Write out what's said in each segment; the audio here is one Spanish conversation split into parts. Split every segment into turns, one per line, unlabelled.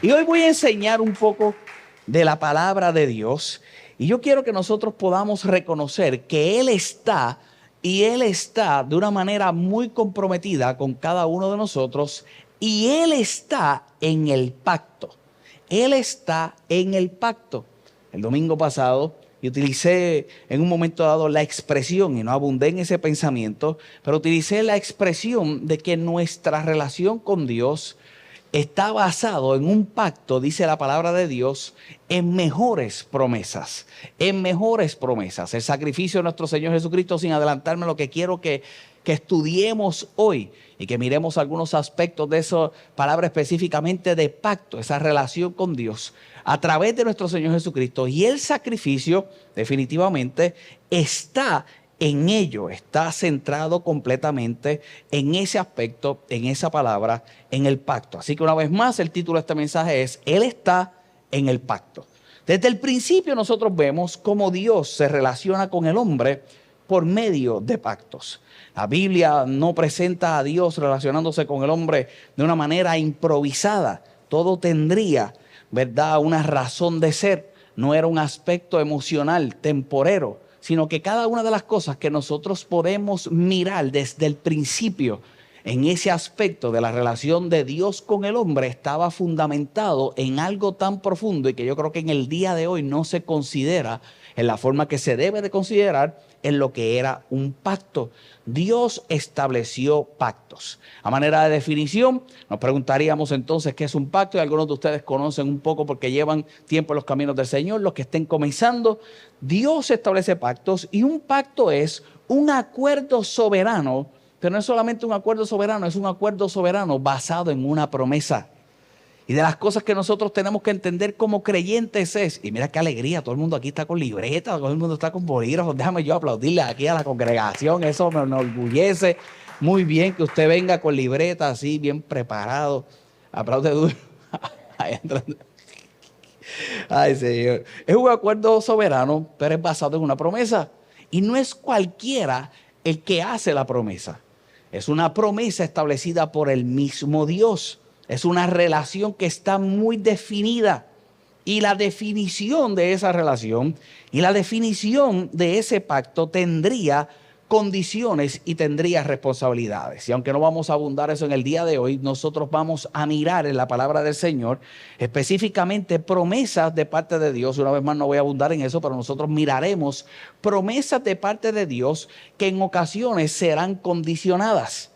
Y hoy voy a enseñar un poco de la palabra de Dios. Y yo quiero que nosotros podamos reconocer que Él está de una manera muy comprometida con cada uno de nosotros. Y Él está en el pacto. Él está en el pacto. El domingo pasado y utilicé en un momento dado la expresión, y no abundé en ese pensamiento, pero utilicé la expresión de que nuestra relación con Dios está basado en un pacto, dice la palabra de Dios, en mejores promesas, en mejores promesas. El sacrificio de nuestro Señor Jesucristo, sin adelantarme, lo que quiero que estudiemos hoy y que miremos algunos aspectos de esa palabra específicamente de pacto, esa relación con Dios a través de nuestro Señor Jesucristo. Y el sacrificio definitivamente está en ello, está centrado completamente en ese aspecto, en esa palabra, en el pacto. Así que una vez más el título de este mensaje es: Él está en el pacto. Desde el principio nosotros vemos cómo Dios se relaciona con el hombre por medio de pactos. La Biblia no presenta a Dios relacionándose con el hombre de una manera improvisada. Todo tendría, ¿verdad?, una razón de ser. No era un aspecto emocional, temporero, sino que cada una de las cosas que nosotros podemos mirar desde el principio en ese aspecto de la relación de Dios con el hombre estaba fundamentado en algo tan profundo y que yo creo que en el día de hoy no se considera en la forma que se debe de considerar en lo que era un pacto. Dios estableció pactos. A manera de definición, nos preguntaríamos entonces qué es un pacto, y algunos de ustedes conocen un poco porque llevan tiempo en los caminos del Señor. Los que estén comenzando, Dios establece pactos, y un pacto es un acuerdo soberano, pero no es solamente un acuerdo soberano, es un acuerdo soberano basado en una promesa. Y de las cosas que nosotros tenemos que entender como creyentes es, y mira qué alegría, todo el mundo aquí está con libreta, todo el mundo está con bolígrafos. Déjame yo aplaudirle aquí a la congregación, eso me enorgullece. Muy bien que usted venga con libreta así, bien preparado. Aplaude duro. Ay, Señor. Es un acuerdo soberano, pero es basado en una promesa. Y no es cualquiera el que hace la promesa. Es una promesa establecida por el mismo Dios. Es una relación que está muy definida. Y la definición de esa relación y la definición de ese pacto tendría condiciones y tendría responsabilidades. Y aunque no vamos a abundar eso en el día de hoy, nosotros vamos a mirar en la palabra del Señor específicamente promesas de parte de Dios. Una vez más no voy a abundar en eso, pero nosotros miraremos promesas de parte de Dios que en ocasiones serán condicionadas.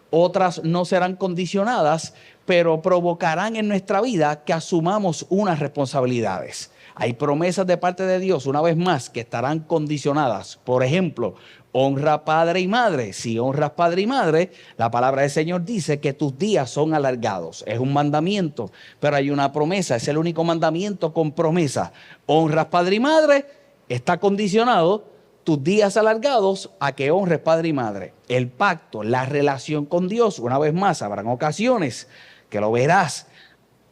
Otras no serán condicionadas, pero provocarán en nuestra vida que asumamos unas responsabilidades. Hay promesas de parte de Dios, una vez más, que estarán condicionadas. Por ejemplo, honra padre y madre. Si honras padre y madre, la palabra del Señor dice que tus días son alargados. Es un mandamiento, pero hay una promesa. Es el único mandamiento con promesa. Honras padre y madre, está condicionado tus días alargados a que honres padre y madre. El pacto, la relación con Dios, una vez más, habrán ocasiones que lo verás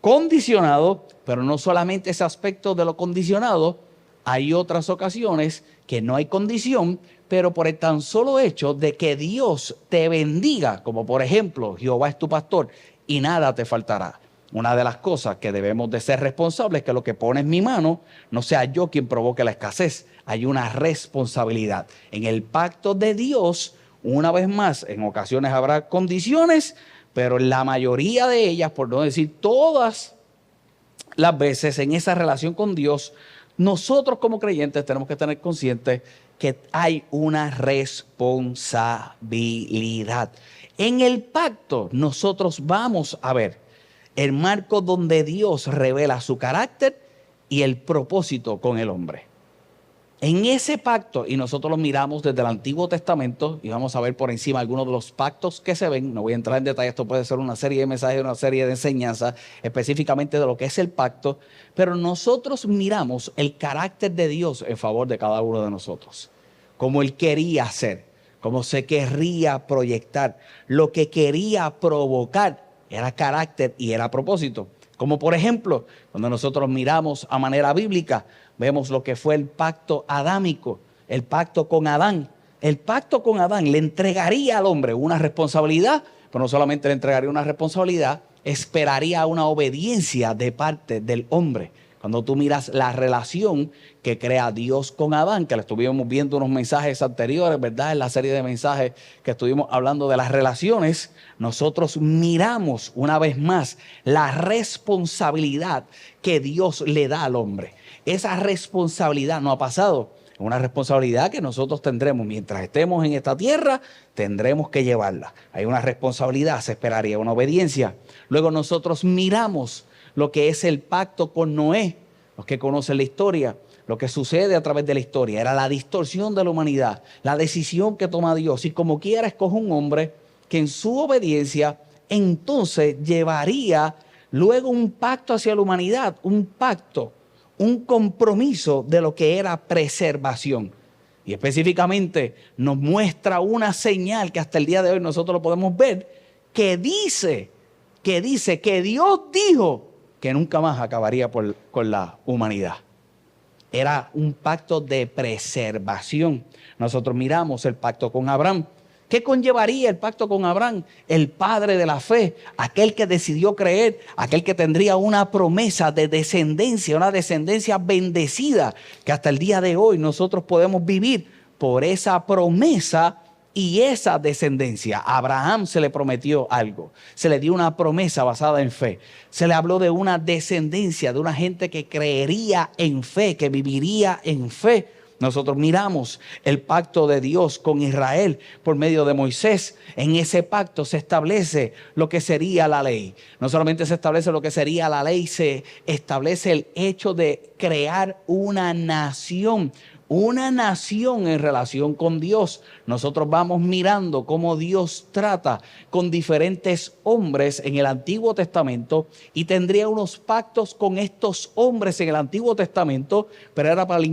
condicionado, pero no solamente ese aspecto de lo condicionado, hay otras ocasiones que no hay condición, pero por el tan solo hecho de que Dios te bendiga, como por ejemplo, Jehová es tu pastor y nada te faltará. Una de las cosas que debemos de ser responsables es que lo que pone en mi mano no sea yo quien provoque la escasez. Hay una responsabilidad. En el pacto de Dios, una vez más, en ocasiones habrá condiciones, pero la mayoría de ellas, por no decir todas las veces, en esa relación con Dios, nosotros como creyentes tenemos que tener conscientes que hay una responsabilidad. En el pacto nosotros vamos a ver el marco donde Dios revela su carácter y el propósito con el hombre. En ese pacto, y nosotros lo miramos desde el Antiguo Testamento, y vamos a ver por encima algunos de los pactos que se ven. No voy a entrar en detalle, esto puede ser una serie de mensajes, una serie de enseñanzas específicamente de lo que es el pacto, pero nosotros miramos el carácter de Dios en favor de cada uno de nosotros, como Él quería hacer, como se querría proyectar, lo que quería provocar era carácter y era propósito. Como por ejemplo, cuando nosotros miramos a manera bíblica, vemos lo que fue el pacto adámico, el pacto con Adán. El pacto con Adán le entregaría al hombre una responsabilidad, pero no solamente le entregaría una responsabilidad, esperaría una obediencia de parte del hombre. Cuando tú miras la relación que crea Dios con Adán, que le estuvimos viendo unos mensajes anteriores, ¿verdad? En la serie de mensajes que estuvimos hablando de las relaciones, nosotros miramos una vez más la responsabilidad que Dios le da al hombre. Esa responsabilidad no ha pasado. Es una responsabilidad que nosotros tendremos mientras estemos en esta tierra, tendremos que llevarla. Hay una responsabilidad, se esperaría una obediencia. Luego nosotros miramos lo que es el pacto con Noé. Los que conocen la historia, lo que sucede a través de la historia, era la distorsión de la humanidad, la decisión que toma Dios. Y como quiera escoge un hombre que en su obediencia entonces llevaría luego un pacto hacia la humanidad, un pacto, un compromiso de lo que era preservación. Y específicamente nos muestra una señal que hasta el día de hoy nosotros lo podemos ver, que dice que Dios dijo que nunca más acabaría con la humanidad. Era un pacto de preservación. Nosotros miramos el pacto con Abraham. ¿Qué conllevaría el pacto con Abraham? El padre de la fe, aquel que decidió creer, aquel que tendría una promesa de descendencia, una descendencia bendecida, que hasta el día de hoy nosotros podemos vivir por esa promesa y esa descendencia. A Abraham se le prometió algo, se le dio una promesa basada en fe. Se le habló de una descendencia, de una gente que creería en fe, que viviría en fe. Nosotros miramos el pacto de Dios con Israel por medio de Moisés. En ese pacto se establece lo que sería la ley. No solamente se establece lo que sería la ley, se establece el hecho de crear una nación en relación con Dios. Nosotros vamos mirando cómo Dios trata con diferentes hombres en el Antiguo Testamento y tendría unos pactos con estos hombres en el Antiguo Testamento, pero era para el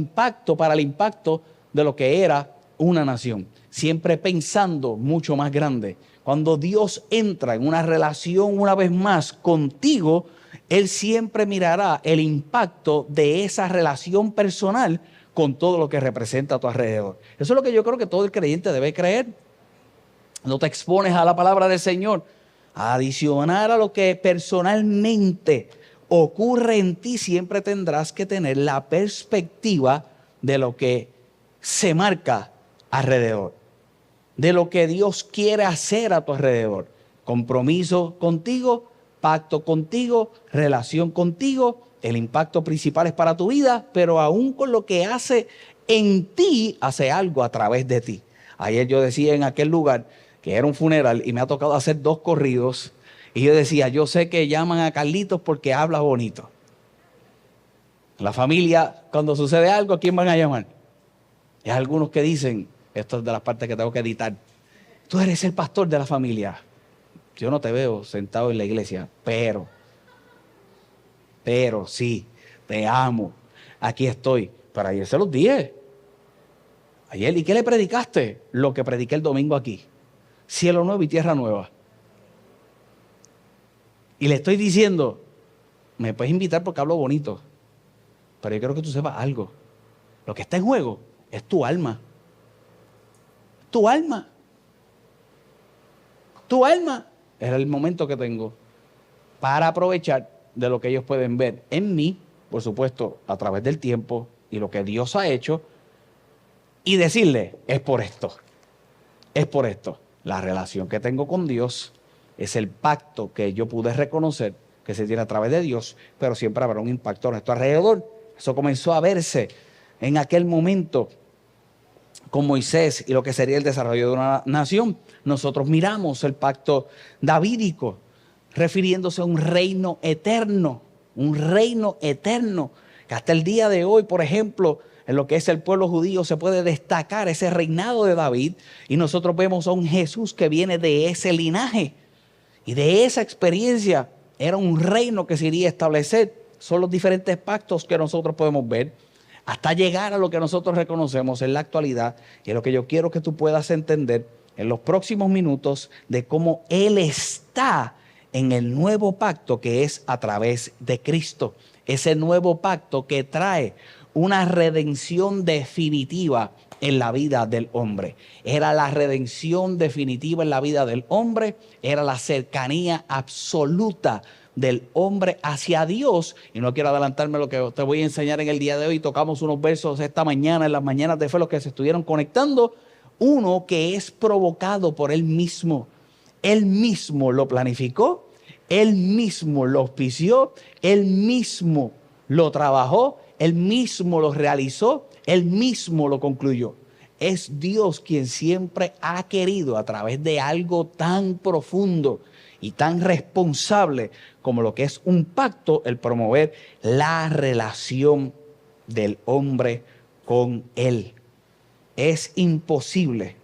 impacto de lo que era una nación. Siempre pensando mucho más grande. Cuando Dios entra en una relación una vez más contigo, Él siempre mirará el impacto de esa relación personal con todo lo que representa a tu alrededor. Eso es lo que yo creo que todo el creyente debe creer. No te expones a la palabra del Señor. A adicionar a lo que personalmente ocurre en ti, siempre tendrás que tener la perspectiva de lo que se marca alrededor. De lo que Dios quiere hacer a tu alrededor. Compromiso contigo, pacto contigo, relación contigo. El impacto principal es para tu vida, pero aún con lo que hace en ti, hace algo a través de ti. Ayer yo decía en aquel lugar que era un funeral y me ha tocado hacer 2 corridos. Y yo decía, yo sé que llaman a Carlitos porque habla bonito. La familia, cuando sucede algo, ¿a quién van a llamar? Hay algunos que dicen, esto es de las partes que tengo que editar, tú eres el pastor de la familia. Yo no te veo sentado en la iglesia, pero sí, te amo, aquí estoy. Pero ayer se los dije. Ayer, ¿y qué le predicaste? Lo que prediqué el domingo aquí. Cielo nuevo y tierra nueva. Y le estoy diciendo, me puedes invitar porque hablo bonito, pero yo quiero que tú sepas algo. Lo que está en juego es tu alma. Tu alma. Tu alma. Es el momento que tengo para aprovechar de lo que ellos pueden ver en mí, por supuesto, a través del tiempo y lo que Dios ha hecho, y decirle, es por esto. Es por esto. La relación que tengo con Dios es el pacto que yo pude reconocer que se tiene a través de Dios, pero siempre habrá un impacto a nuestro alrededor. Eso comenzó a verse en aquel momento con Moisés y lo que sería el desarrollo de una nación. Nosotros miramos el pacto davídico, refiriéndose a un reino eterno, que hasta el día de hoy, por ejemplo, en lo que es el pueblo judío se puede destacar ese reinado de David y nosotros vemos a un Jesús que viene de ese linaje y de esa experiencia. Era un reino que se iría a establecer. Son los diferentes pactos que nosotros podemos ver hasta llegar a lo que nosotros reconocemos en la actualidad, y es lo que yo quiero que tú puedas entender en los próximos minutos de cómo Él está en el nuevo pacto que es a través de Cristo. Ese nuevo pacto que trae una redención definitiva en la vida del hombre. Era la redención definitiva en la vida del hombre, era la cercanía absoluta del hombre hacia Dios. Y no quiero adelantarme lo que te voy a enseñar en el día de hoy. Tocamos unos versos esta mañana, en las mañanas de fe, los que se estuvieron conectando. Uno que es provocado por Él mismo. Él mismo lo planificó, Él mismo lo auspició, Él mismo lo trabajó, Él mismo lo realizó, Él mismo lo concluyó. Es Dios quien siempre ha querido, a través de algo tan profundo y tan responsable como lo que es un pacto, el promover la relación del hombre con Él. Es imposible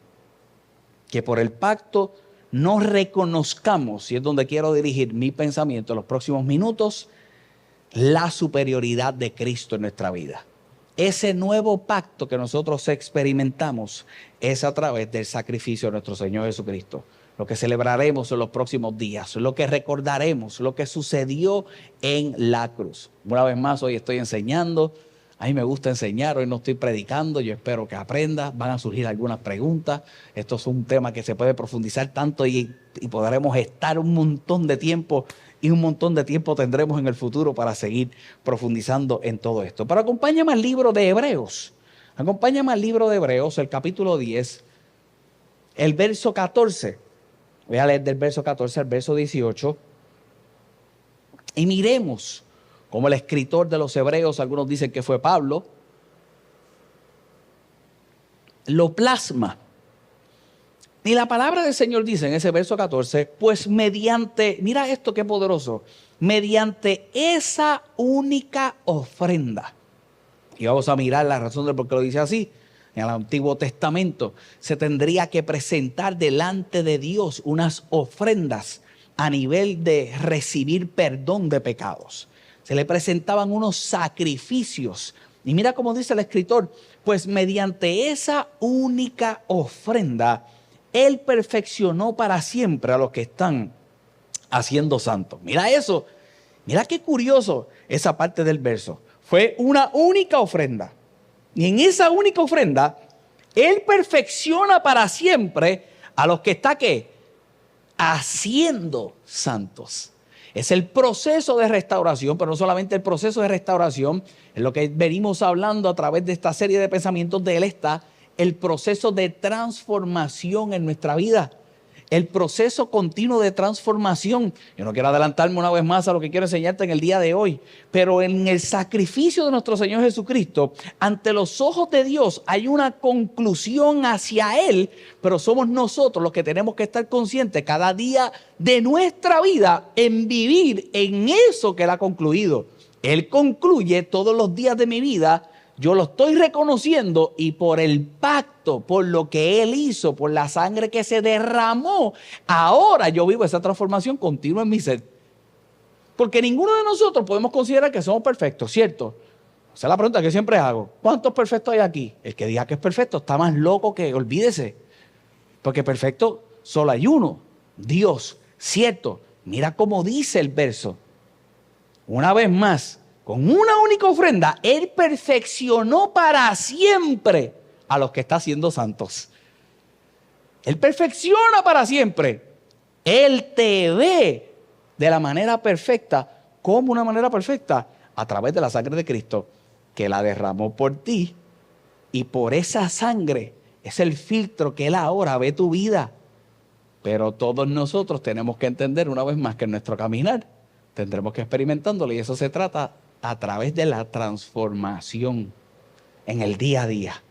que por el pacto no reconozcamos, y es donde quiero dirigir mi pensamiento en los próximos minutos, la superioridad de Cristo en nuestra vida. Ese nuevo pacto que nosotros experimentamos es a través del sacrificio de nuestro Señor Jesucristo. Lo que celebraremos en los próximos días, lo que recordaremos, lo que sucedió en la cruz. Una vez más, hoy estoy enseñando. A mí me gusta enseñar, hoy no estoy predicando, yo espero que aprendas, van a surgir algunas preguntas. Esto es un tema que se puede profundizar tanto y podremos estar un montón de tiempo y un montón de tiempo tendremos en el futuro para seguir profundizando en todo esto. Pero acompáñame al libro de Hebreos, el capítulo 10, el verso 14. Voy a leer del verso 14 al verso 18 y miremos como el escritor de los Hebreos, algunos dicen que fue Pablo, lo plasma. Y la palabra del Señor dice en ese verso 14, pues mediante, mira esto qué poderoso, mediante esa única ofrenda. Y vamos a mirar la razón de por qué lo dice así. En el Antiguo Testamento se tendría que presentar delante de Dios unas ofrendas a nivel de recibir perdón de pecados. Se le presentaban unos sacrificios. Y mira cómo dice el escritor, pues mediante esa única ofrenda, Él perfeccionó para siempre a los que están haciendo santos. Mira eso, mira qué curioso esa parte del verso. Fue una única ofrenda. Y en esa única ofrenda, Él perfecciona para siempre a los que está, ¿qué? Haciendo santos. Es el proceso de restauración, pero no solamente el proceso de restauración, es lo que venimos hablando a través de esta serie de pensamientos de Él está el proceso de transformación en nuestra vida. El proceso continuo de transformación. Yo no quiero adelantarme una vez más a lo que quiero enseñarte en el día de hoy, pero en el sacrificio de nuestro Señor Jesucristo, ante los ojos de Dios hay una conclusión hacia Él, pero somos nosotros los que tenemos que estar conscientes cada día de nuestra vida en vivir en eso que Él ha concluido. Él concluye todos los días de mi vida. Yo lo estoy reconociendo y por el pacto, por lo que Él hizo, por la sangre que se derramó, ahora yo vivo esa transformación continua en mi ser. Porque ninguno de nosotros podemos considerar que somos perfectos, ¿cierto? Esa es la pregunta que siempre hago. ¿Cuántos perfectos hay aquí? El que diga que es perfecto está más loco que olvídese. Porque perfecto solo hay uno, Dios, ¿cierto? Mira cómo dice el verso. Una vez más. Con una única ofrenda, Él perfeccionó para siempre a los que está haciendo santos. Él perfecciona para siempre. Él te ve de la manera perfecta. ¿Cómo una manera perfecta? A través de la sangre de Cristo, que la derramó por ti. Y por esa sangre es el filtro que Él ahora ve tu vida. Pero todos nosotros tenemos que entender una vez más que en nuestro caminar tendremos que experimentándolo. Y eso se trata a través de la transformación en el día a día,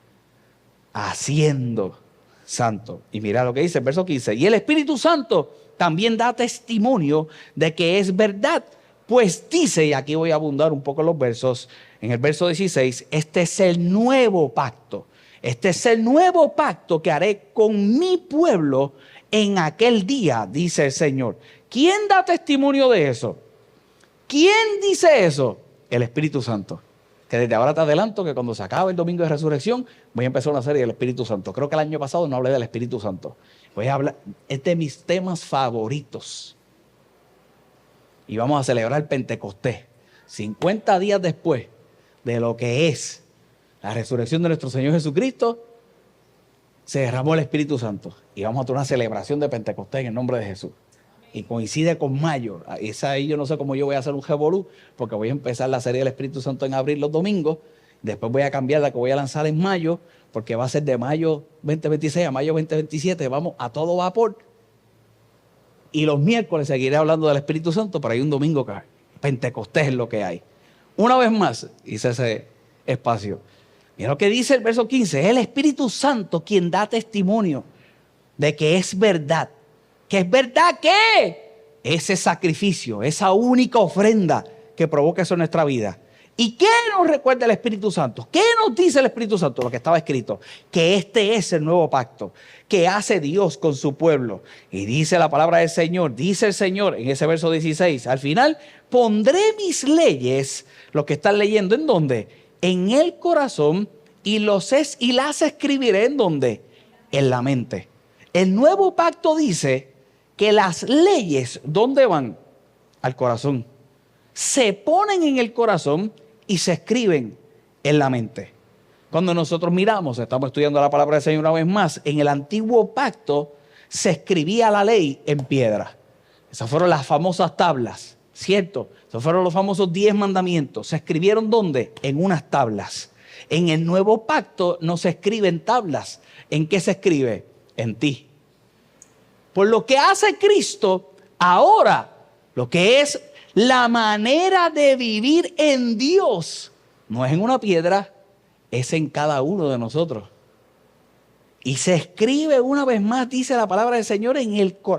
haciendo santo. Y mira lo que dice el verso 15. Y el Espíritu Santo también da testimonio de que es verdad. Pues dice, y aquí voy a abundar un poco los versos, en el verso 16, este es el nuevo pacto. Este es el nuevo pacto que haré con mi pueblo en aquel día, dice el Señor. ¿Quién da testimonio de eso? ¿Quién dice eso? El Espíritu Santo. Que desde ahora te adelanto que cuando se acabe el domingo de resurrección voy a empezar una serie del Espíritu Santo. Creo que el año pasado no hablé del Espíritu Santo. Voy a hablar, es de mis temas favoritos. Y vamos a celebrar Pentecostés. 50 días después de lo que es la resurrección de nuestro Señor Jesucristo, se derramó el Espíritu Santo y vamos a tener una celebración de Pentecostés en el nombre de Jesús. Y coincide con mayo. Esa ahí yo no sé cómo yo voy a hacer un revolú, porque voy a empezar la serie del Espíritu Santo en abril los domingos. Después voy a cambiar la que voy a lanzar en mayo, porque va a ser de mayo 2026 a mayo 2027. Vamos a todo vapor. Y los miércoles seguiré hablando del Espíritu Santo, pero hay un domingo que Pentecostés es lo que hay. Una vez más, hice ese espacio. Mira lo que dice el verso 15. Es el Espíritu Santo quien da testimonio de que es verdad. ¿Que es verdad qué? Ese sacrificio, esa única ofrenda que provoca eso en nuestra vida. ¿Y qué nos recuerda el Espíritu Santo? ¿Qué nos dice el Espíritu Santo? Lo que estaba escrito, que este es el nuevo pacto que hace Dios con su pueblo. Y dice la palabra del Señor, dice el Señor en ese verso 16, al final, pondré mis leyes, lo que están leyendo, ¿en dónde? En el corazón y las escribiré, ¿en dónde? En la mente. El nuevo pacto dice que las leyes, ¿dónde van? Al corazón. Se ponen en el corazón y se escriben en la mente. Cuando nosotros miramos, estamos estudiando la palabra del Señor una vez más, en el antiguo pacto se escribía la ley en piedra. Esas fueron las famosas tablas, ¿cierto? Esos fueron los famosos 10 mandamientos. ¿Se escribieron dónde? En unas tablas. En el nuevo pacto no se escriben tablas. ¿En qué se escribe? En ti. Por lo que hace Cristo, ahora lo que es la manera de vivir en Dios no es en una piedra, es en cada uno de nosotros. Y se escribe una vez más, dice la palabra del Señor,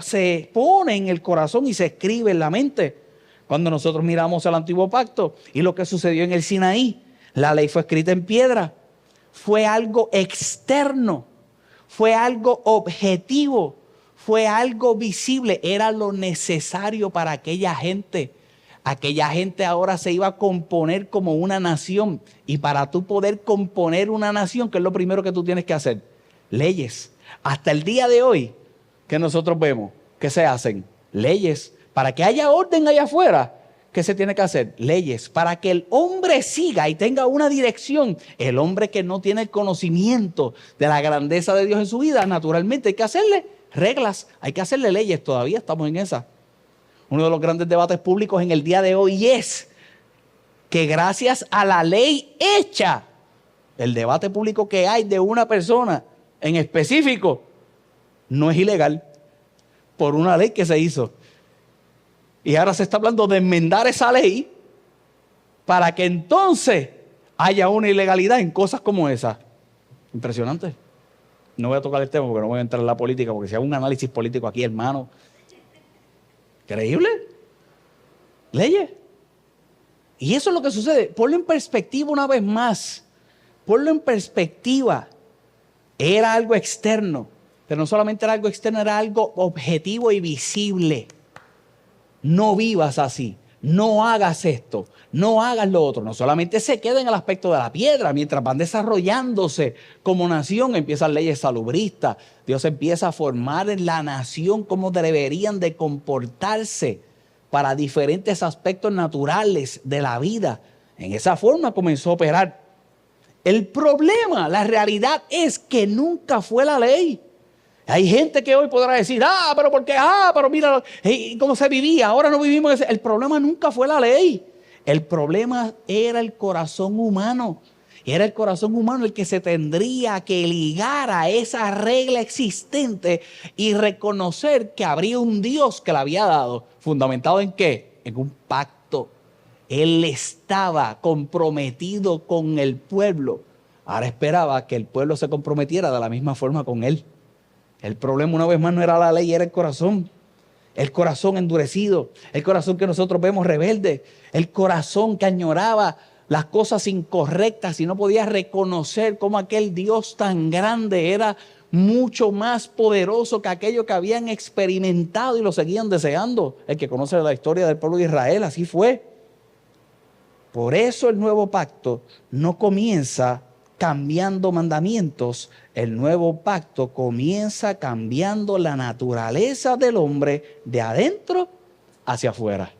se pone en el corazón y se escribe en la mente. Cuando nosotros miramos el antiguo pacto y lo que sucedió en el Sinaí, la ley fue escrita en piedra. Fue algo externo, fue algo objetivo, fue algo visible, era lo necesario para aquella gente. Aquella gente ahora se iba a componer como una nación. Y para tú poder componer una nación, ¿qué es lo primero que tú tienes que hacer? Leyes. Hasta el día de hoy, que nosotros vemos, ¿qué se hacen? Leyes. Para que haya orden allá afuera, ¿qué se tiene que hacer? Leyes. Para que el hombre siga y tenga una dirección. El hombre que no tiene el conocimiento de la grandeza de Dios en su vida, naturalmente hay que hacerle reglas, hay que hacerle leyes. Todavía estamos en esa. Uno de los grandes debates públicos en el día de hoy es que gracias a la ley hecha, el debate público que hay de una persona en específico no es ilegal por una ley que se hizo. Y ahora se está hablando de enmendar esa ley para que entonces haya una ilegalidad en cosas como esa. Impresionante. No voy a tocar el tema porque no voy a entrar en la política, porque si hago un análisis político aquí, hermano, ¿creíble? Leyes. Y eso es lo que sucede. Ponlo en perspectiva una vez más. Ponlo en perspectiva. Era algo externo. Pero no solamente era algo externo, era algo objetivo y visible. No vivas así. No hagas esto. No hagas lo otro. No solamente se queda en el aspecto de la piedra. Mientras van desarrollándose como nación, empiezan leyes salubristas. Dios empieza a formar en la nación cómo deberían de comportarse para diferentes aspectos naturales de la vida. En esa forma comenzó a operar. El problema, la realidad es que nunca fue la ley. Hay gente que hoy podrá decir, pero ¿por qué? Pero mira cómo se vivía, ahora no vivimos. El problema nunca fue la ley. El problema era el corazón humano. Y era el corazón humano el que se tendría que ligar a esa regla existente y reconocer que habría un Dios que la había dado. ¿Fundamentado en qué? En un pacto. Él estaba comprometido con el pueblo. Ahora esperaba que el pueblo se comprometiera de la misma forma con él. El problema una vez más no era la ley, era el corazón. El corazón endurecido, el corazón que nosotros vemos rebelde, el corazón que añoraba las cosas incorrectas y no podía reconocer cómo aquel Dios tan grande era mucho más poderoso que aquello que habían experimentado y lo seguían deseando. El que conoce la historia del pueblo de Israel, así fue. Por eso el nuevo pacto no comienza cambiando mandamientos. El nuevo pacto comienza cambiando la naturaleza del hombre de adentro hacia afuera.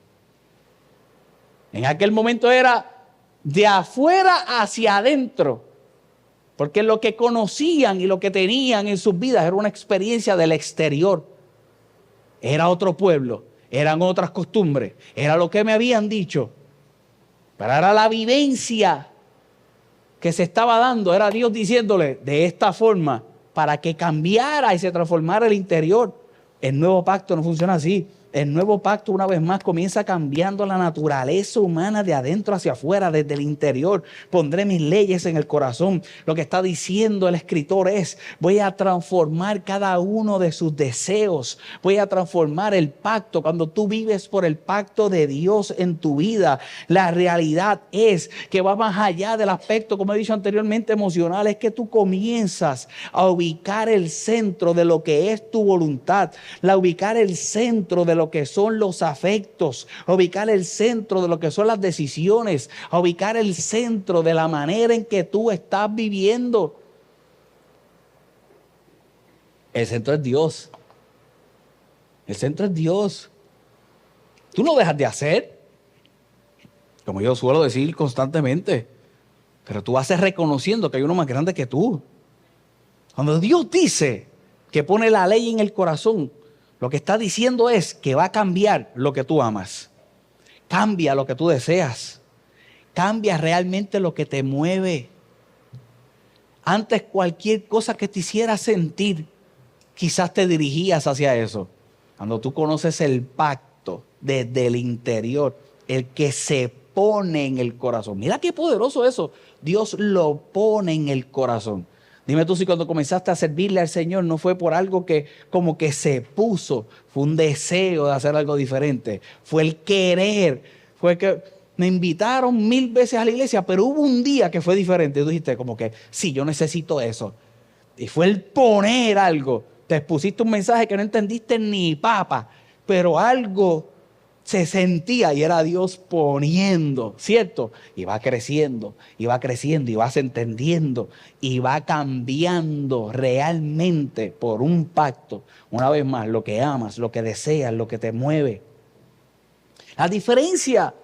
En aquel momento era de afuera hacia adentro. Porque lo que conocían y lo que tenían en sus vidas era una experiencia del exterior. Era otro pueblo, eran otras costumbres, era lo que me habían dicho. Pero era la vivencia que se estaba dando, era Dios diciéndole de esta forma para que cambiara y se transformara el interior. El nuevo pacto no funciona así. El nuevo pacto, una vez más, comienza cambiando la naturaleza humana de adentro hacia afuera, desde el interior. Pondré mis leyes en el corazón. Lo que está diciendo el escritor es: voy a transformar cada uno de sus deseos. Voy a transformar el pacto. Cuando tú vives por el pacto de Dios en tu vida, la realidad es que va más allá del aspecto, como he dicho anteriormente, emocional. Es que tú comienzas a ubicar el centro de lo que es tu voluntad, ubicar el centro de lo que son los afectos, a ubicar el centro de lo que son las decisiones, a ubicar el centro de la manera en que tú estás viviendo. El centro es Dios. El centro es Dios. Tú no dejas de hacer, como yo suelo decir constantemente, pero tú haces reconociendo que hay uno más grande que tú. Cuando Dios dice que pone la ley en el corazón, lo que está diciendo es que va a cambiar lo que tú amas. Cambia lo que tú deseas. Cambia realmente lo que te mueve. Antes cualquier cosa que te hiciera sentir, quizás te dirigías hacia eso. Cuando tú conoces el pacto desde el interior, el que se pone en el corazón. Mira qué poderoso eso. Dios lo pone en el corazón. Dime tú si cuando comenzaste a servirle al Señor no fue por algo que como que se puso, fue un deseo de hacer algo diferente, fue el querer, fue que me invitaron 1000 veces a la iglesia, pero hubo un día que fue diferente. Tú dijiste como que sí, yo necesito eso. Y fue el poner algo. Te expusiste un mensaje que no entendiste ni papa, pero algo se sentía y era Dios poniendo, ¿cierto? Y va creciendo, y va creciendo, y vas entendiendo, y va cambiando realmente por un pacto. Una vez más, lo que amas, lo que deseas, lo que te mueve. La diferencia,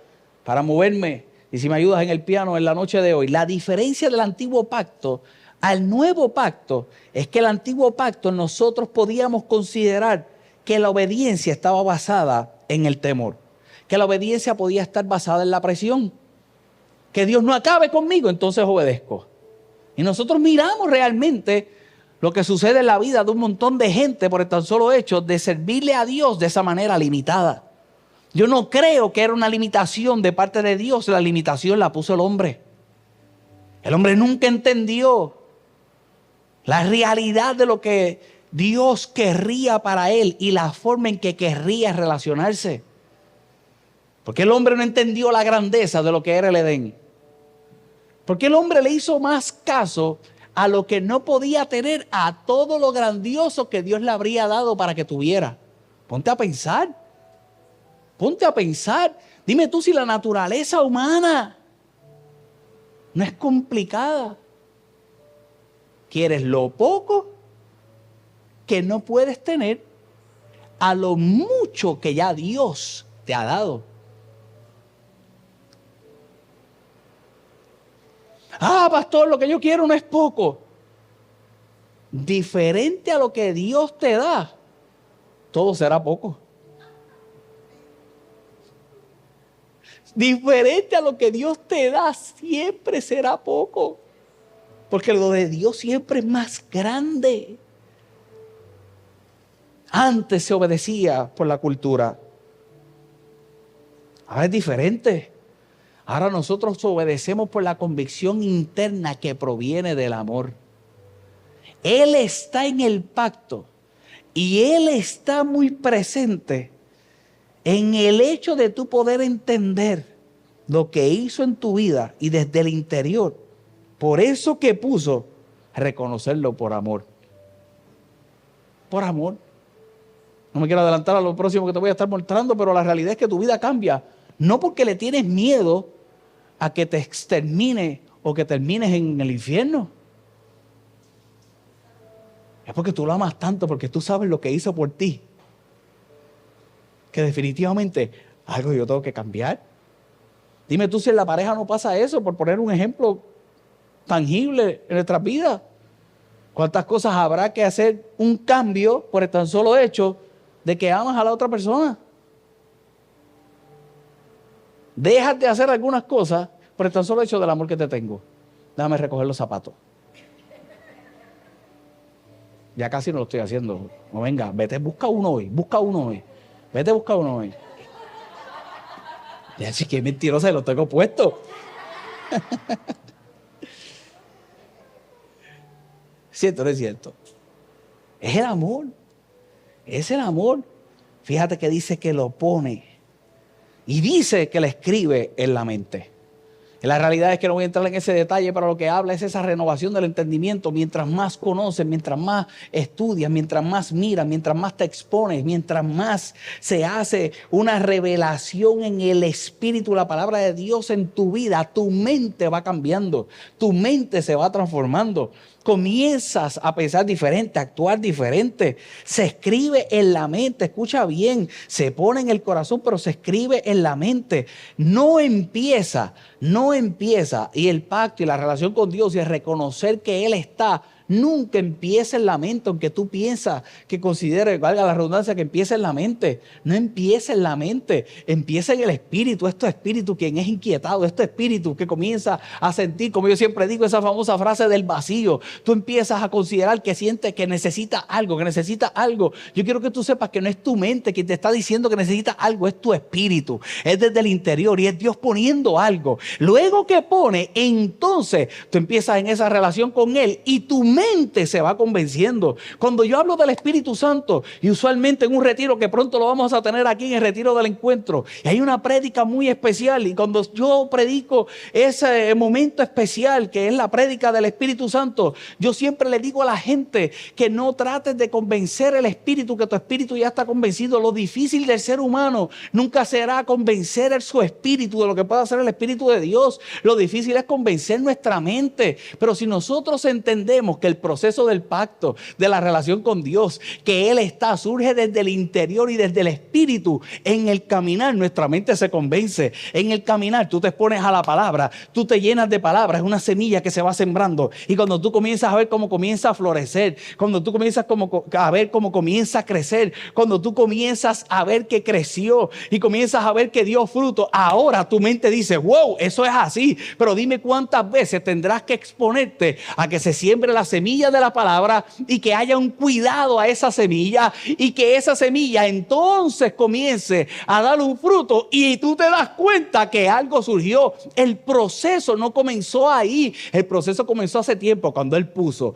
para moverme, y si me ayudas en el piano en la noche de hoy, la diferencia del antiguo pacto al nuevo pacto es que el antiguo pacto nosotros podíamos considerar que la obediencia estaba basada en el temor, que la obediencia podía estar basada en la presión, que Dios no acabe conmigo, entonces obedezco. Y nosotros miramos realmente lo que sucede en la vida de un montón de gente por el tan solo hecho de servirle a Dios de esa manera limitada. Yo no creo que era una limitación de parte de Dios, la limitación la puso el hombre. El hombre nunca entendió la realidad de lo que Dios querría para él y la forma en que querría relacionarse. Porque el hombre no entendió la grandeza de lo que era el Edén. Porque el hombre le hizo más caso a lo que no podía tener, a todo lo grandioso que Dios le habría dado para que tuviera. Ponte a pensar. Ponte a pensar. Dime tú si la naturaleza humana no es complicada. ¿Quieres lo poco que no puedes tener a lo mucho que ya Dios te ha dado? Ah, pastor, lo que yo quiero no es poco. Diferente a lo que Dios te da, todo será poco. Diferente a lo que Dios te da, siempre será poco. Porque lo de Dios siempre es más grande. Antes se obedecía por la cultura. Ahora es diferente. Ahora nosotros obedecemos por la convicción interna que proviene del amor. Él está en el pacto y Él está muy presente en el hecho de tú poder entender lo que hizo en tu vida y desde el interior. Por eso que puso reconocerlo por amor. Por amor. No me quiero adelantar a lo próximo que te voy a estar mostrando, pero la realidad es que tu vida cambia. No porque le tienes miedo a que te extermine o que termines en el infierno. Es porque tú lo amas tanto, porque tú sabes lo que hizo por ti. Que definitivamente algo yo tengo que cambiar. Dime tú si en la pareja no pasa eso, por poner un ejemplo tangible en nuestras vidas. ¿Cuántas cosas habrá que hacer un cambio por el tan solo hecho de que amas a la otra persona? Dejas de hacer algunas cosas por el tan solo hecho del amor que te tengo. Déjame recoger los zapatos. Ya casi no lo estoy haciendo. No, venga, vete, busca uno hoy. Vete, busca uno hoy. Ya, sí, que mentirosa, lo tengo puesto. ¿Cierto o no es cierto? Es el amor. Es el amor. Fíjate que dice que lo pone. Y dice que le escribe en la mente. Y la realidad es que no voy a entrar en ese detalle, pero lo que habla es esa renovación del entendimiento. Mientras más conoces, mientras más estudias, mientras más miras, mientras más te expones, mientras más se hace una revelación en el Espíritu, la palabra de Dios en tu vida, tu mente va cambiando, tu mente se va transformando. Comienzas a pensar diferente, a actuar diferente. Se escribe en la mente, escucha bien, se pone en el corazón, pero se escribe en la mente. No empieza. Y el pacto y la relación con Dios y el reconocer que Él está, nunca empieza en la mente, aunque tú piensas que considere, valga la redundancia, que empieza en la mente. No empieza en la mente, empieza en el espíritu. Esto es espíritu quien es inquietado, esto es espíritu que comienza a sentir, como yo siempre digo, esa famosa frase del vacío. Tú empiezas a considerar que sientes que necesita algo, Yo quiero que tú sepas que no es tu mente quien te está diciendo que necesita algo, es tu espíritu, es desde el interior y es Dios poniendo algo. Luego que pone, entonces tú empiezas en esa relación con Él y tu mente se va convenciendo. Cuando yo hablo del Espíritu Santo, y usualmente en un retiro que pronto lo vamos a tener aquí en el retiro del encuentro, y hay una prédica muy especial, y cuando yo predico ese momento especial que es la prédica del Espíritu Santo, yo siempre le digo a la gente que no trates de convencer el Espíritu, que tu espíritu ya está convencido. Lo difícil del ser humano nunca será convencer a su espíritu de lo que puede hacer el Espíritu de Dios. Lo difícil es convencer nuestra mente. Pero si nosotros entendemos que el proceso del pacto, de la relación con Dios, que Él está, surge desde el interior y desde el espíritu, en el caminar nuestra mente se convence. En el caminar tú te expones a la palabra, tú te llenas de palabras, es una semilla que se va sembrando. Y cuando tú comienzas a ver cómo comienza a florecer, cuando tú comienzas a ver cómo comienza a crecer, cuando tú comienzas a ver que creció y comienzas a ver que dio fruto, ahora tu mente dice, wow, eso es así. Pero dime cuántas veces tendrás que exponerte a que se siembre la semilla de la palabra y que haya un cuidado a esa semilla y que esa semilla entonces comience a dar un fruto y tú te das cuenta que algo surgió. El proceso no comenzó ahí, el proceso comenzó hace tiempo, cuando Él puso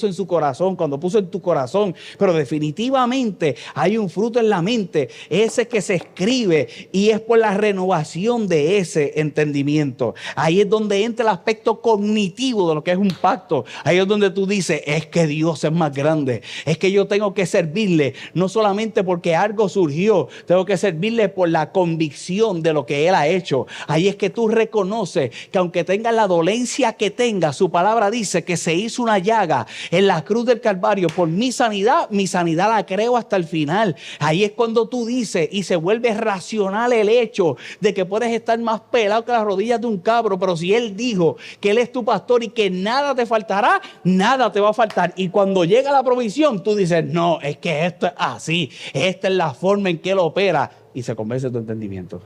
en su corazón, cuando puso en tu corazón. Pero definitivamente hay un fruto en la mente, ese que se escribe, y es por la renovación de ese entendimiento. Ahí es donde entra el aspecto cognitivo de lo que es un pacto. Ahí es donde tú dices, es que Dios es más grande, es que yo tengo que servirle, no solamente porque algo surgió, tengo que servirle por la convicción de lo que Él ha hecho. Ahí es que tú reconoces que aunque tengas la dolencia que tengas, su palabra dice que se hizo una llaga en la cruz del Calvario por mi sanidad la creo hasta el final. Ahí es cuando tú dices y se vuelve racional el hecho de que puedes estar más pelado que las rodillas de un cabro, pero si Él dijo que Él es tu pastor y que nada te faltará, nada te va a faltar. Y cuando llega la provisión, tú dices, no, es que esto es así, esta es la forma en que Él opera, y se convence tu entendimiento.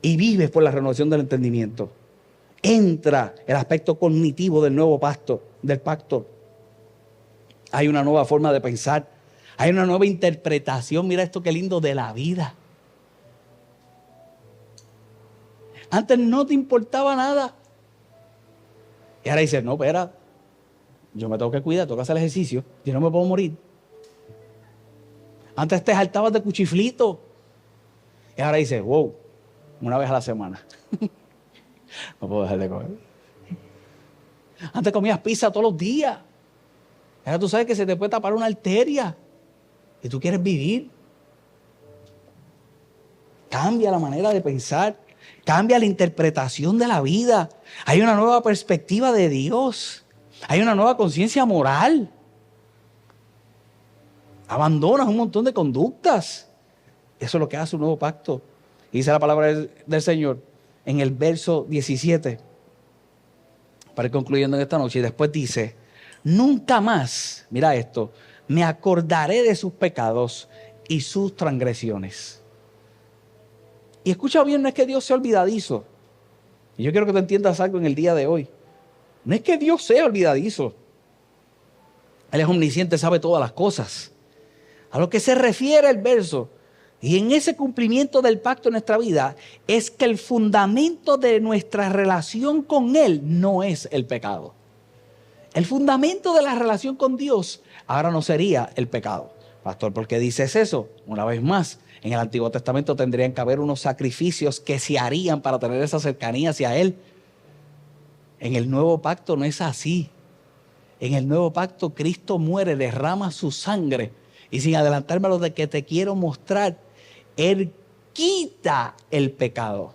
Y vives por la renovación del entendimiento. Entra el aspecto cognitivo del nuevo pacto, del pacto. Hay una nueva forma de pensar, hay una nueva interpretación, mira esto qué lindo, de la vida. Antes no te importaba nada. Y ahora dices, no, espera, yo me tengo que cuidar, tengo que hacer ejercicio, yo no me puedo morir. Antes te saltabas de cuchiflito. Y ahora dices, wow, una vez a la semana. No puedo dejar de comer. Antes comías pizza todos los días. Ahora tú sabes que se te puede tapar una arteria y tú quieres vivir. Cambia la manera de pensar, cambia la interpretación de la vida. Hay una nueva perspectiva de Dios. Hay una nueva conciencia moral. Abandonas un montón de conductas. Eso es lo que hace un nuevo pacto. Y dice la palabra del Señor en el verso 17, para ir concluyendo en esta noche, y después dice, nunca más, mira esto, me acordaré de sus pecados y sus transgresiones. Y escucha bien, no es que Dios sea olvidadizo. Y yo quiero que tú entiendas algo en el día de hoy. No es que Dios sea olvidadizo. Él es omnisciente, sabe todas las cosas. A lo que se refiere el verso, y en ese cumplimiento del pacto en nuestra vida, es que el fundamento de nuestra relación con Él no es el pecado. El fundamento de la relación con Dios ahora no sería el pecado. Pastor, ¿por qué dices eso? Una vez más, en el Antiguo Testamento tendrían que haber unos sacrificios que se harían para tener esa cercanía hacia Él. En el nuevo pacto no es así. En el nuevo pacto Cristo muere, derrama su sangre. Y sin adelantarme a lo de que te quiero mostrar, Él quita el pecado.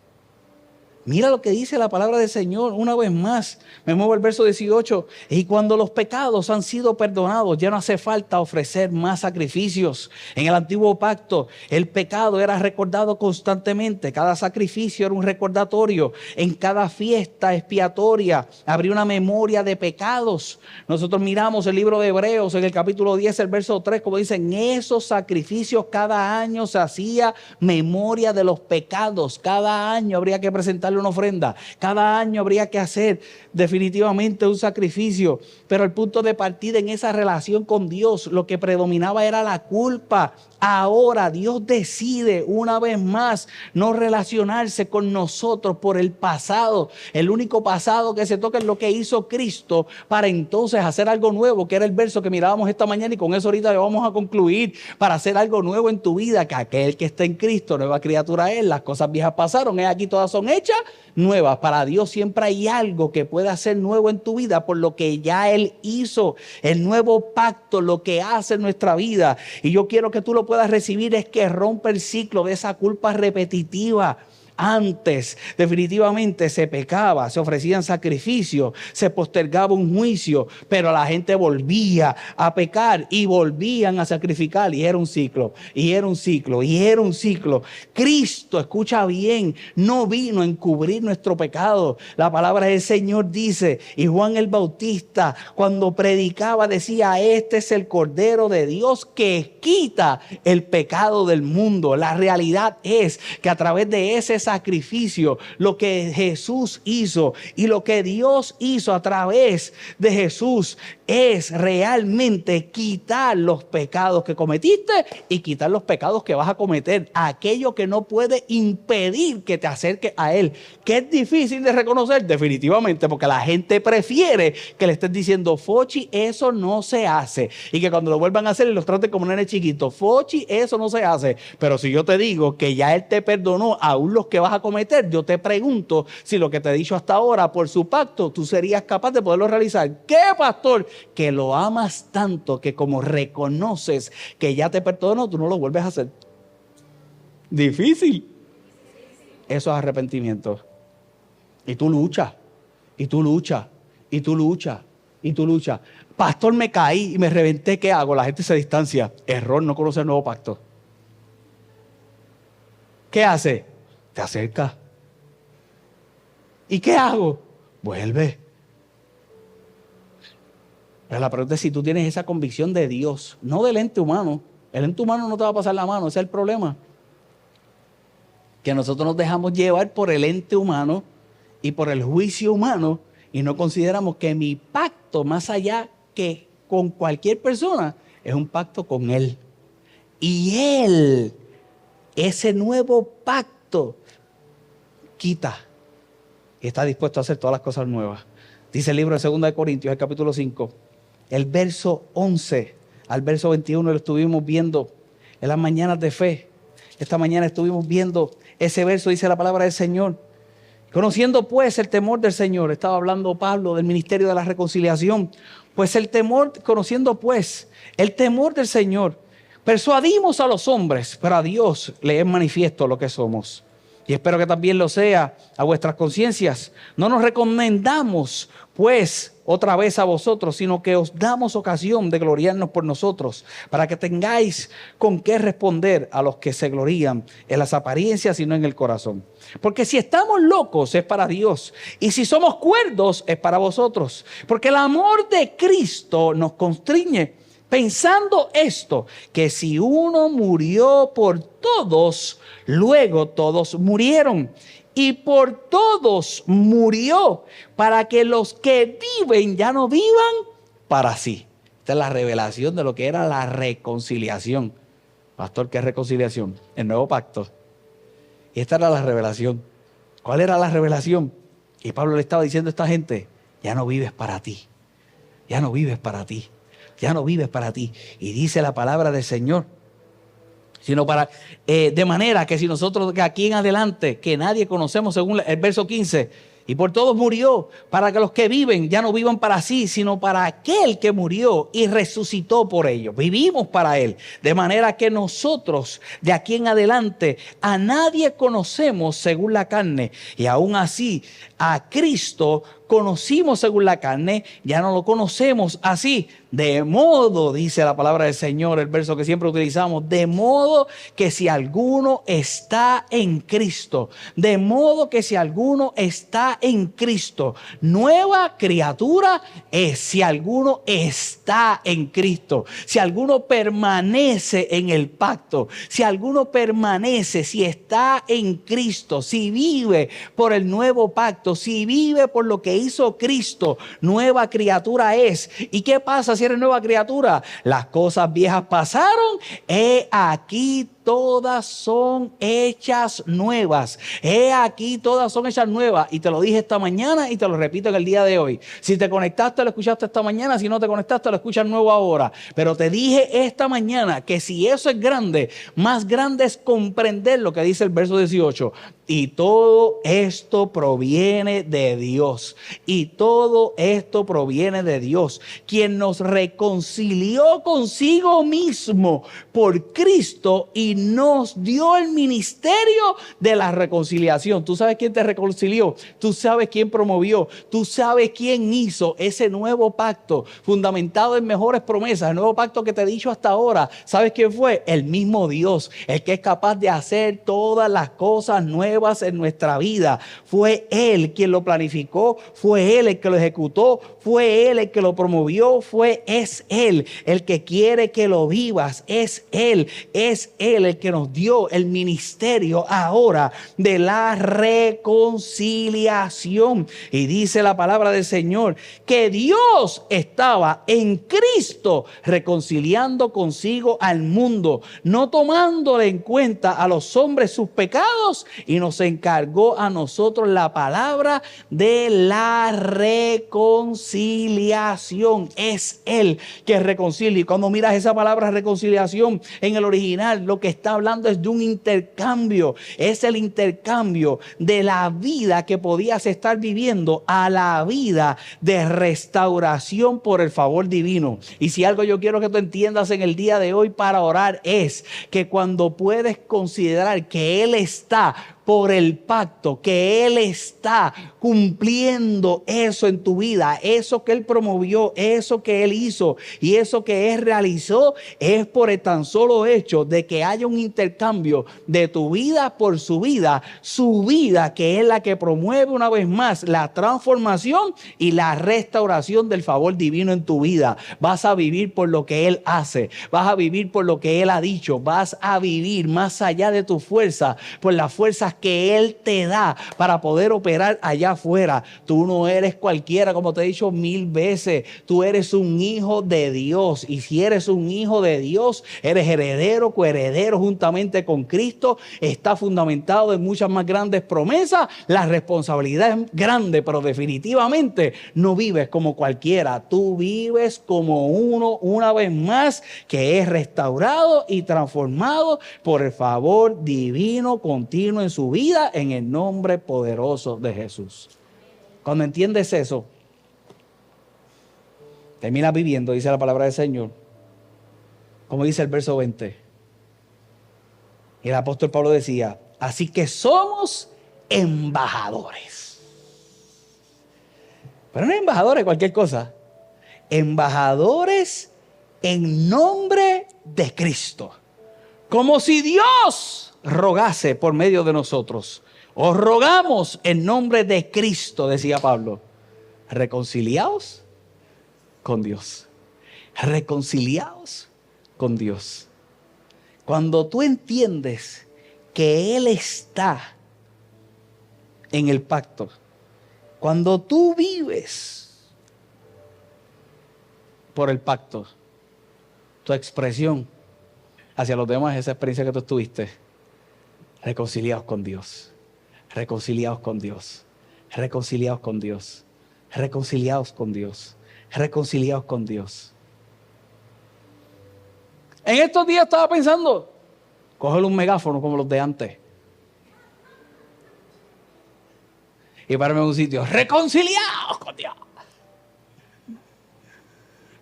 Mira lo que dice la palabra del Señor una vez más. Me muevo al verso 18. Y cuando los pecados han sido perdonados, ya no hace falta ofrecer más sacrificios. En el antiguo pacto, el pecado era recordado constantemente. Cada sacrificio era un recordatorio. En cada fiesta expiatoria habría una memoria de pecados. Nosotros miramos el libro de Hebreos en el capítulo 10, el verso 3, como dicen, esos sacrificios cada año se hacía memoria de los pecados. Cada año habría que presentar una ofrenda, cada año habría que hacer definitivamente un sacrificio, pero el punto de partida en esa relación con Dios, lo que predominaba era la culpa. Ahora Dios decide una vez más no relacionarse con nosotros por el pasado. El único pasado que se toca es lo que hizo Cristo para entonces hacer algo nuevo, que era el verso que mirábamos esta mañana, y con eso ahorita vamos a concluir. Para hacer algo nuevo en tu vida, que aquel que está en Cristo, nueva criatura es, las cosas viejas pasaron, aquí todas son hechas nuevas. Para Dios siempre hay algo que puede hacer nuevo en tu vida por lo que ya Él hizo. El nuevo pacto, lo que hace en nuestra vida, y yo quiero que tú lo puedas recibir, es que rompe el ciclo de esa culpa repetitiva. Antes definitivamente se pecaba, se ofrecían sacrificios, se postergaba un juicio, pero la gente volvía a pecar y volvían a sacrificar, y era un ciclo, y era un ciclo, y era un ciclo. Cristo, escucha bien, no vino a encubrir nuestro pecado. La palabra del Señor dice, y Juan el Bautista cuando predicaba decía, este es el Cordero de Dios que quita el pecado del mundo. La realidad es que a través de ese sacrificio, lo que Jesús hizo y lo que Dios hizo a través de Jesús es realmente quitar los pecados que cometiste y quitar los pecados que vas a cometer, aquello que no puede impedir que te acerques a Él. Que es difícil de reconocer, definitivamente, porque la gente prefiere que le estés diciendo, Fochi, eso no se hace, y que cuando lo vuelvan a hacer los traten como nene chiquito. Fochi, eso no se hace. Pero si yo te digo que ya Él te perdonó aún los que vas a cometer, yo te pregunto si lo que te he dicho hasta ahora por su pacto, tú serías capaz de poderlo realizar. ¿Qué, pastor? Que lo amas tanto que como reconoces que ya te perdonó, tú no lo vuelves a hacer. Difícil. Eso es arrepentimiento. Y tú luchas, y tú luchas, y tú luchas, y tú luchas. Pastor, me caí y me reventé, ¿qué hago? La gente se distancia. Error, no conoce el nuevo pacto. ¿Qué hace? Te acerca. ¿Y qué hago? Vuelve. Pero la pregunta es si tú tienes esa convicción de Dios, no del ente humano. El ente humano no te va a pasar la mano, ese es el problema. Que nosotros nos dejamos llevar por el ente humano y por el juicio humano, y no consideramos que mi pacto, más allá que con cualquier persona, es un pacto con Él. Y Él, ese nuevo pacto, quita y está dispuesto a hacer todas las cosas nuevas. Dice el libro de 2 de Corintios, el capítulo 5, el verso 11 al verso 21, lo estuvimos viendo en las mañanas de fe. Esta mañana estuvimos viendo ese verso, dice la palabra del Señor. Conociendo pues el temor del Señor, estaba hablando Pablo del ministerio de la reconciliación, pues el temor, conociendo pues el temor del Señor, persuadimos a los hombres, pero a Dios le es manifiesto lo que somos. Y espero que también lo sea a vuestras conciencias. No nos recomendamos, pues, otra vez a vosotros, sino que os damos ocasión de gloriarnos por nosotros, para que tengáis con qué responder a los que se glorían en las apariencias y no en el corazón. Porque si estamos locos es para Dios, y si somos cuerdos es para vosotros, porque el amor de Cristo nos constriñe, pensando esto, que si uno murió por todos, luego todos murieron. Y por todos murió, para que los que viven ya no vivan para sí. Esta es la revelación de lo que era la reconciliación. Pastor, ¿qué es reconciliación? El nuevo pacto. Y esta era la revelación. ¿Cuál era la revelación? Y Pablo le estaba diciendo a esta gente, ya no vives para ti. Ya no vives para ti. Ya no vives para ti. Y dice la palabra del Señor, sino para, de manera que si nosotros de aquí en adelante, que nadie conocemos, según el verso 15, y por todos murió, para que los que viven ya no vivan para sí, sino para aquel que murió y resucitó por ellos. Vivimos para él, de manera que nosotros de aquí en adelante a nadie conocemos según la carne, y aún así a Cristo conocimos según la carne, ya no lo conocemos así. De modo, dice la palabra del Señor, el verso que siempre utilizamos, de modo que si alguno está en Cristo, de modo que si alguno está en Cristo, nueva criatura es. Si alguno está en Cristo, si alguno permanece en el pacto, si alguno permanece, si está en Cristo, si vive por el nuevo pacto, si vive por lo que hizo Cristo, nueva criatura es. ¿Y qué pasa si eres nueva criatura? Las cosas viejas pasaron, he aquí todas son hechas nuevas. He aquí todas son hechas nuevas. Y te lo dije esta mañana y te lo repito en el día de hoy. Si te conectaste, lo escuchaste esta mañana. Si no te conectaste, lo escuchas nuevo ahora. Pero te dije esta mañana que si eso es grande, más grande es comprender lo que dice el verso 18. Y todo esto proviene de Dios. Y todo esto proviene de Dios, quien nos reconcilió consigo mismo por Cristo y nos dio el ministerio de la reconciliación. ¿Tú sabes quién te reconcilió? ¿Tú sabes quién promovió? ¿Tú sabes quién hizo ese nuevo pacto fundamentado en mejores promesas? El nuevo pacto que te he dicho hasta ahora. ¿Sabes quién fue? El mismo Dios, el que es capaz de hacer todas las cosas nuevas en nuestra vida. Fue Él quien lo planificó, fue Él el que lo ejecutó, fue Él el que lo promovió, es Él el que quiere que lo vivas, es Él el que nos dio el ministerio ahora de la reconciliación. Y dice la palabra del Señor que Dios estaba en Cristo reconciliando consigo al mundo, no tomándole en cuenta a los hombres sus pecados, y nos encargó a nosotros la palabra de la reconciliación. Es Él que reconcilia. Y cuando miras esa palabra reconciliación en el original, lo que está hablando es de un intercambio. Es el intercambio de la vida que podías estar viviendo a la vida de restauración por el favor divino. Y si algo yo quiero que tú entiendas en el día de hoy para orar es que cuando puedes considerar que Él está por el pacto, que Él está cumpliendo eso en tu vida, eso que Él promovió, eso que Él hizo y eso que Él realizó, es por el tan solo hecho de que haya un intercambio de tu vida por su vida que es la que promueve una vez más la transformación y la restauración del favor divino en tu vida. Vas a vivir por lo que Él hace, vas a vivir por lo que Él ha dicho, vas a vivir más allá de tu fuerza, por las fuerzas que Él te da para poder operar allá afuera. Tú no eres cualquiera, como te he dicho 1000 veces. Tú eres un hijo de Dios, y si eres un hijo de Dios, eres heredero, coheredero juntamente con Cristo. Está fundamentado en muchas más grandes promesas. La responsabilidad es grande, pero definitivamente no vives como cualquiera. Tú vives como uno, una vez más, que es restaurado y transformado por el favor divino continuo en su vida, en el nombre poderoso de Jesús. Cuando entiendes eso, terminas viviendo, dice la palabra del Señor, como dice el verso 20. Y el apóstol Pablo decía, así que somos embajadores. Pero no embajadores de cualquier cosa. Embajadores en nombre de Cristo. Como si Dios rogase por medio de nosotros. Os rogamos en nombre de Cristo, decía Pablo. Reconciliaos con Dios. Reconciliaos con Dios. Cuando tú entiendes que Él está en el pacto, cuando tú vives por el pacto, tu expresión hacia los demás, esa experiencia que tú tuviste, reconciliados con Dios, reconciliados con Dios, reconciliados con Dios, reconciliados con Dios, reconciliados con Dios. En estos días estaba pensando, coger un megáfono como los de antes y pararme en un sitio, reconciliados con Dios.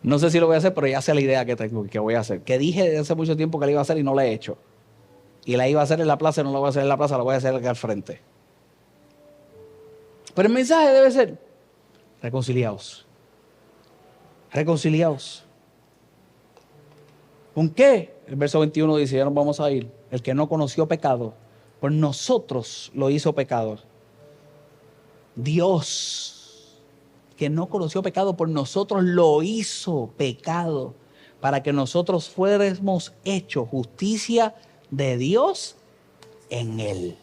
No sé si lo voy a hacer, pero ya sé la idea que tengo, que voy a hacer. Que dije desde hace mucho tiempo que la iba a hacer y no la he hecho. Y la iba a hacer en la plaza y no la voy a hacer en la plaza, la voy a hacer aquí al frente. Pero el mensaje debe ser, reconciliaos. Reconciliaos. ¿Con qué? El verso 21 dice, ya nos vamos a ir. El que no conoció pecado, por nosotros lo hizo pecado. Dios, que no conoció pecado, por nosotros lo hizo pecado, para que nosotros fuéramos hechos justicia de Dios en Él.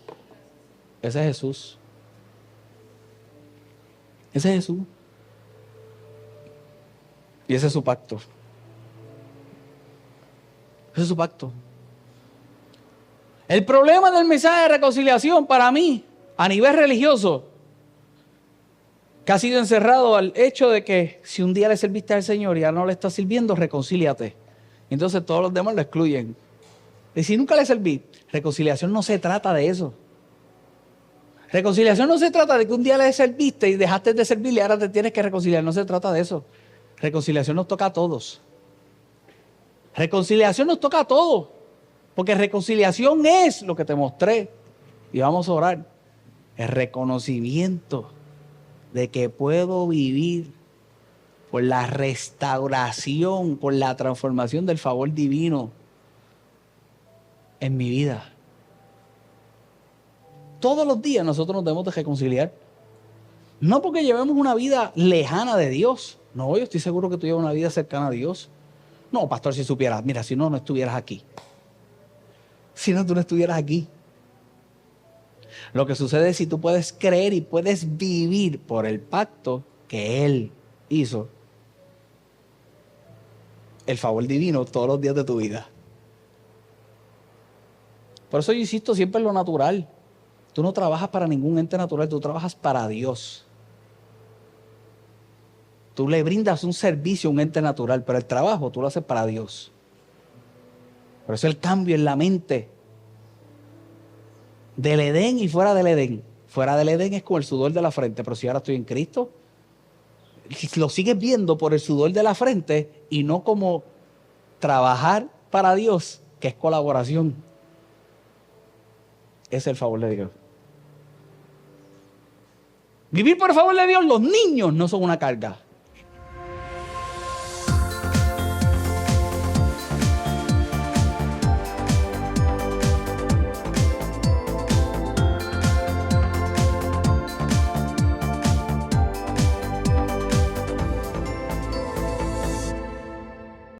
Ese es Jesús. Ese es Jesús. Y ese es su pacto. Ese es su pacto. El problema del mensaje de reconciliación para mí, a nivel religioso, que ha sido encerrado al hecho de que si un día le serviste al Señor y ya no le estás sirviendo, reconcíliate. Entonces todos los demás lo excluyen. Y si nunca le serví, reconciliación no se trata de eso. Reconciliación no se trata de que un día le serviste y dejaste de servirle y ahora te tienes que reconciliar. No se trata de eso. Reconciliación nos toca a todos. Reconciliación nos toca a todos. Porque reconciliación es lo que te mostré. Y vamos a orar. El reconocimiento de que puedo vivir por la restauración, por la transformación del favor divino en mi vida. Todos los días nosotros nos debemos de reconciliar. No porque llevemos una vida lejana de Dios. No, yo estoy seguro que tú llevas una vida cercana a Dios. No, pastor, si supieras, mira, si no, no estuvieras aquí. Si no, tú no estuvieras aquí. Lo que sucede es si tú puedes creer y puedes vivir por el pacto que Él hizo, el favor divino todos los días de tu vida. Por eso yo insisto siempre en lo natural. Tú no trabajas para ningún ente natural, tú trabajas para Dios. Tú le brindas un servicio a un ente natural, pero el trabajo tú lo haces para Dios. Por eso el cambio en la mente del Edén y fuera del Edén. Fuera del Edén es como el sudor de la frente, pero si ahora estoy en Cristo, lo sigues viendo por el sudor de la frente y no como trabajar para Dios, que es colaboración. Es el favor de Dios. Vivir por el favor de Dios, los niños no son una carga.